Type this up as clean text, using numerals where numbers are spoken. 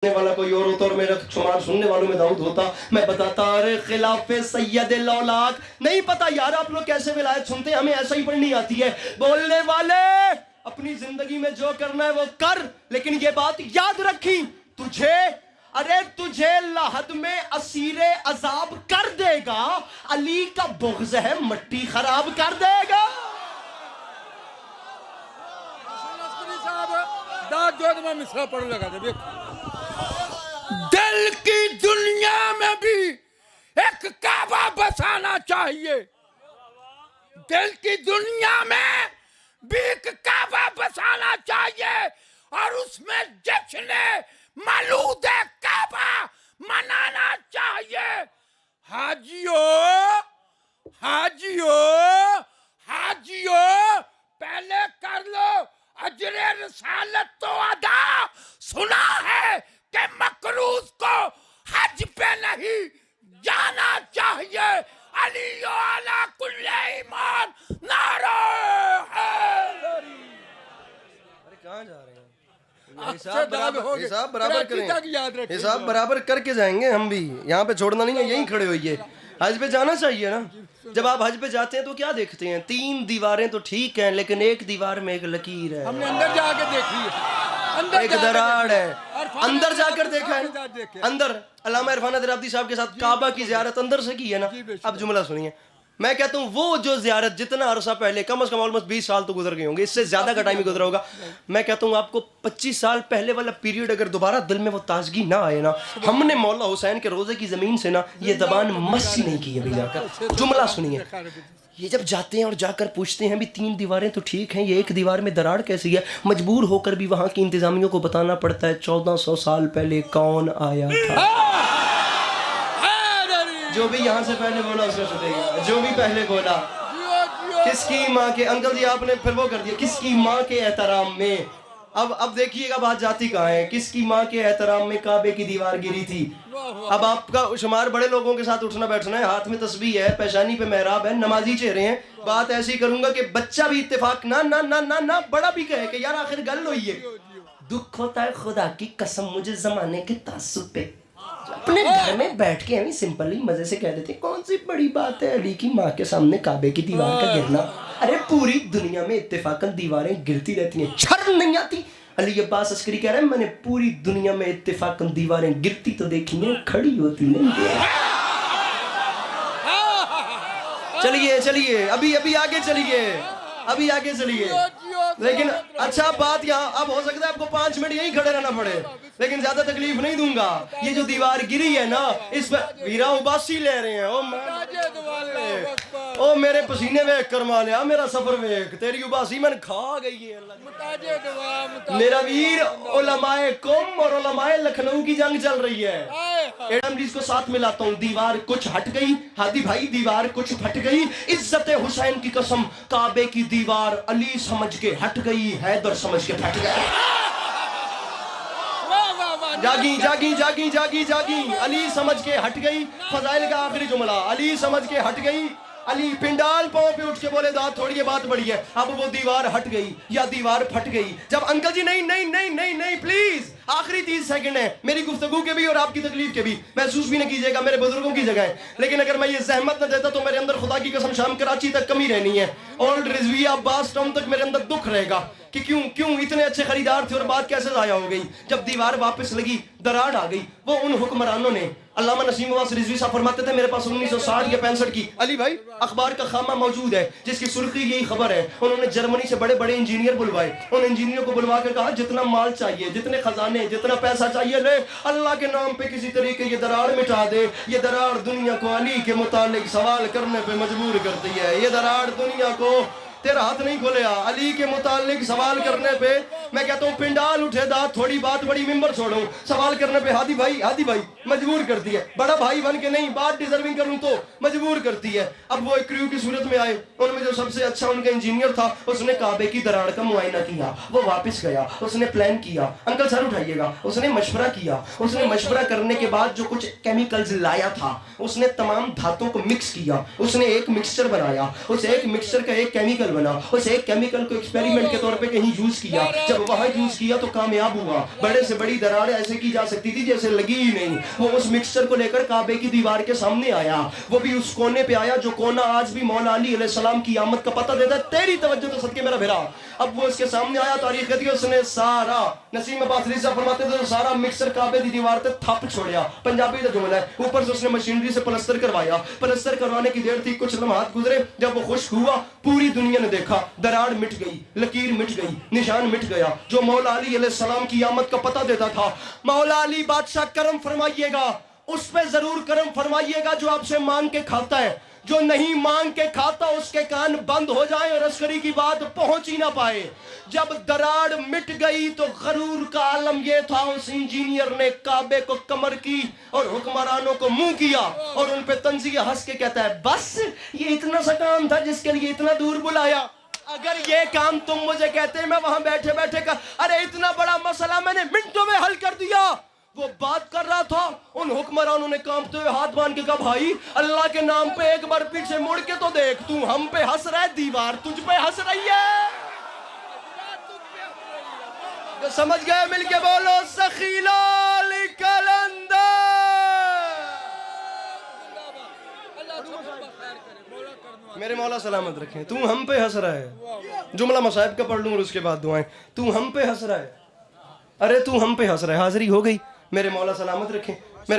वाला कोई और होता और मेरा शुमार सुनने वालों में दाऊद होता, मैं बताता अरे खिलाफ सैयद लौलाक। नहीं पता यार आप लोग कैसे विलायत सुनते हैं, हमें ऐसा ही पढ़नी आती है। बोलने वाले अपनी जिंदगी में जो करना है वो कर, लेकिन ये बात याद रखी तुझे लाहद में असीरे अजाब कर देगा, अली का बुग़्ज़ है मट्टी खराब कर देगा। मिसरा पढ़ लगा दिल की दुनिया में भी एक काबा बसाना चाहिए, दिल की दुनिया में भी एक काबा बसाना चाहिए और उसमें जश्न मौलूद काबा मनाना चाहिए। हाजियों हाजियों हाजियों पहले कर लो अजरे रसालत तो अदा। सुना है कि मकरूज को हज पे नहीं जाना चाहिए। अली अला कुल्ले ईमान नारा हैदरी। अरे कहाँ जा रहे हैं? हिसाब बराबर करें, हिसाब बराबर करके जाएंगे हम भी, यहाँ पे छोड़ना नहीं है, यहीं खड़े होइए। हज पे जाना चाहिए ना। जब आप हज पे जाते हैं तो क्या देखते हैं? 3 दीवारें तो ठीक हैं, लेकिन एक दीवार में एक लकीर है। हमने अंदर जाके देखी है, एक दरार है, अंदर जाकर देखा है। अंदर अल्लामा इरफान दराबती साहब के साथ काबा की ज़ियारत अंदर से की है ना। अब जुमला सुनिए, मैं कहता हूँ वो जो ज़ियारत जितना अरसा पहले, कम से कम ऑलमोस्ट 20 साल तो गुजर गए होंगे, इससे ज़्यादा का टाइम ही गुजरा होगा। मैं कहता हूँ आपको 25 साल पहले वाला पीरियड अगर दोबारा दिल में वो ताजगी ना आए ना, हमने मौला हुसैन के रोज़े की ज़मीन से ना ये ज़बान मस्सी नहीं की अभी जाकर। जुमला सुनिए, ये जब जाते हैं और जाकर पूछते हैं भी 3 दीवारें तो ठीक हैं, ये एक दीवार में दरार कैसी है, मजबूर होकर भी वहाँ की इंतज़ामियों को बताना पड़ता है 1400 साल पहले कौन आया था। जो भी यहाँ से पहले बोला उसका छुटेगा, जो भी पहले बोला। किसकी माँ के, अंकल जी आपने फिर वो कर दिया, किसकी माँ के एहतराम में। अब देखिएगा बात जाती कहाँ है। किसकी माँ के एहतराम में काबे की दीवार गिरी थी। अब आपका शुमार बड़े लोगों के साथ उठना बैठना है, हाथ में तस्बीह है, पेशानी पे मेहराब है, नमाजी चेहरे हैं। बात ऐसी करूंगा कि बच्चा भी इत्तेफाक ना ना ना ना ना बड़ा भी कहे कि यार आखिर गल हुई है। दुख होता है खुदा की कसम मुझे जमाने के तासुब पे। अपने घर में बैठ के हमें सिंपली मजे से कह देते कौन सी बड़ी बात है अली की माँ के सामने काबे की दीवार का गिरना। अरे पूरी दुनिया में इत्तेफाकन दीवारें गिरती रहती हैं, शर्म नहीं आती? अली अब्बास अस्करी कह रहे हैं मैंने पूरी दुनिया में इत्तेफाकन दीवारें गिरती तो देखी हैं, खड़ी होती नहीं। चलिए चलिए अभी आगे चलिए, अभी आगे चलिए। लेकिन अच्छा बात यहाँ अब हो सकता है आपको 5 मिनट यहीं खड़े रहना पड़े, लेकिन ज्यादा तकलीफ नहीं दूंगा। ये जो दीवार गिरी है ना, इस पर वीरा उबासी ले रहे हैं। ओ मेरे पसीने वेख कर मालिया, मेरा सफर वेख, तेरी उबासी मैंने खा गई है। मेरा वीर उलमाए कुम और उलमाए लखनऊ की जंग चल रही है। एडम को साथ मिलाता हूँ। दीवार कुछ हट गई, हादी भाई दीवार कुछ फट गई, इज्जत हुसैन की कसम काबे की दीवार अली समझ के हट गई, हैदर समझ के फट गया। जागी जागी जागी जागी जागी, अली समझ के हट गई। फजाइल का आखिरी जुमला, अली समझ के हट गई। अली पिंडाल पांव पे उठ के बोले दांत थोड़ी ये बात बड़ी है। अब वो दीवार हट गई या दीवार फट गई। जब अंकल जी नहीं नहीं नहीं नहीं नहीं प्लीज आखिरी 30 सेकंड है मेरी गुफ्तगू के भी और आपकी तकलीफ के भी, महसूस भी न कीजिएगा, मेरे बुजुर्गों की जगह है। लेकिन अगर मैं ये जहमत न देता तो मेरे अंदर खुदा की कसम शाम कराची तक कमी रहनी है, ओल्ड रिजविया बास टाउन तक मेरे अंदर दुख रहेगा कि क्यों इतने अच्छे खरीदार थे और बात कैसे जाया हो गई। जब दीवार वापस लगी, दरार आ गई, वो उन हुक्मरानों ने, अल्लामा नसीम वास रिजवी साहब फरमाते थे मेरे पास 1960 या 65 की अली भाई अखबार का खामा मौजूद है जिसकी सुर्खी यही खबर है। उन्होंने जर्मनी से बड़े बड़े इंजीनियर बुलवाए, उन इंजीनियरों को बुलवा कर कहा जितना माल चाहिए, जितने खजाने, जितना पैसा चाहिए ले, अल्लाह के नाम पे किसी तरीके ये दरार मिटा दे। ये दरार दुनिया को अली के मुतालिक सवाल करने पे मजबूर करती है। ये दरार दुनिया को, तेरा हाथ नहीं खोले अली के मुतालिक सवाल करने पे। मैं कहता हूँ पिंडाल उठे दांत थोड़ी बात बड़ी, मिंबर छोड़ो, सवाल करने पे हादी भाई मजबूर करती है। बड़ा भाई बन के नहीं, बात डिजर्विंग करूँ तो मजबूर करती है। अब वो एक क्रू की सूरत में आए, उनमें जो सबसे अच्छा उनका इंजीनियर था उसने काबे की दरार का मुआयना किया। वो वापस गया, उसने प्लान किया, अंकल सर उठाइएगा, उसने मशवरा किया। उसने मशवरा करने के बाद जो कुछ केमिकल्स लाया था, उसने तमाम धातुओं को मिक्स किया, उसने एक मिक्सचर बनाया। उस एक मिक्सचर का एक केमिकल केमिकल बना, उस एक केमिकल को एक्सपेरिमेंट के तौर पे कहीं यूज किया, जब वहां यूज किया तो कामयाब हुआ, बड़े से बड़ी दरार ऐसे की जा सकती थी जैसे लगी ही नहीं। वो उस मिक्सचर को लेकर काबे की दीवार के सामने आया, वो भी उस कोने पे आया जो कोना आज भी मौला अली अलैहिस्सलाम की आमद का पता देता है। तेरी तवज्जो तो सदके मेरा भेरा। अब वो उसके सामने आया, तारीख कहती है उसने सारा, नसीम अब्बास अली साहब फरमाते थे, सारा मिक्सर काबे की दीवार पे थप छोड़िया, पंजाबी का जुमला है। ऊपर से उसने मशीनरी से प्लस्तर करवाया, प्लस्तर करवाने की देर थी, कुछ लम्हात गुजरे, जब वो खुश हुआ पूरी दुनिया ने देखा, दरार मिट गई, लकीर मिट गई, निशान मिट गया जो मौला अली अलैहिस्सलाम की आमद का पता देता था। मौला अली बादशाह करम फरमाइएगा, उस पे जरूर करम फरमाइएगा जो आपसे मांग के खाता है, जो नहीं मांग के खाता उसके कान बंद हो जाए और अस्करी की बात पहुंच ही ना पाए। जब दरार मिट गई तो गरूर का आलम यह था, उस इंजीनियर ने काबे को कमर की और हुक्मरानों को मुंह किया और उन पे तंजीह हंस के कहता है, बस ये इतना सा काम था जिसके लिए इतना दूर बुलाया। अगर ये काम तुम मुझे कहते मैं वहां बैठे बैठे का, अरे इतना बड़ा मसला मैंने मिनटों में हल कर दिया। वो बात कर रहा था, उन हुक्मरानों ने कांपते हुए हाथ बांध के कहा, भाई अल्लाह के नाम पे एक बार पीछे मुड़ के तो देख, तू हम पे हंस रहा है, दीवार तुझ पे हंस रही है। तो समझ गए? मिलके बोलो सखी लाल कलंदर। मेरे मौला सलामत रखें। तू हम पे हंस रहा है, जुमला मसाइब का पढ़ लूं और उसके बाद दुआएं। तू हम पे हंस रहा है, अरे तू हम पे हंस रहा है, हाजिरी हो गई, मेरे मौला सलामत रखें।